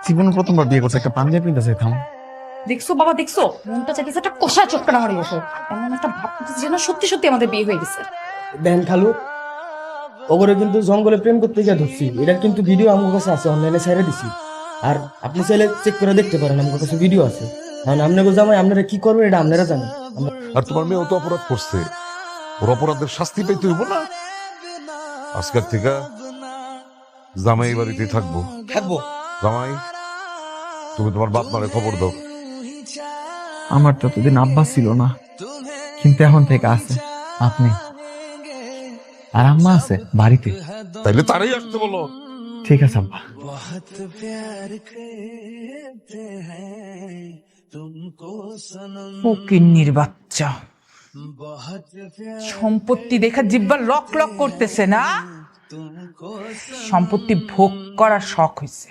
জীবনে প্রথমবার বিয়ে করছে, একটা পাঞ্জাবি পিন্ধাছে। থাম। দেখছো বাবা, দেখছো মনটা চাইতেছে একটা কষা চটকানা মারি বসো। এমন একটা ভাব করতেছে যেন সত্যি সত্যি আমাদের বিয়ে হয়ে গেছে। দেন খালু, ওগরে কিন্তু জঙ্গলে প্রেম করতে গিয়ে ধরছি। এটার কিন্তু ভিডিও আমার কাছে আছে, অনলাইনে ছেড়ে দিছি। আর আপনি চাইলে চেক করে দেখতে পারেন, আমার কাছে ভিডিও আছে। কারণ আপনাকে জামাই আপনারা কি করবেন এটা আপনারা জানেন। আর তোমার মেয়ে তো অপরাধ করছে, ওর অপরাধের শাস্তি পেতে হইব না? আজকের থেকে জামাই এই বাড়িতেই থাকবো। থাকবো। জামাই, তুমি তোমার বাপ মারে খবর দাও। আমার তো এতদিন আব্বা ছিল না, কিন্তু এখন থেকে আছে। আপনি আর আম্মা আছে বাড়িতে। তাইলে তারাই আসতে বলো। ঠিক আছে আব্বা। ফকিন্নির বাচ্চা, সম্পত্তি দেখা জিব্বা লক লক করতেছে না? সম্পত্তি ভোগ করার শখ হইছে।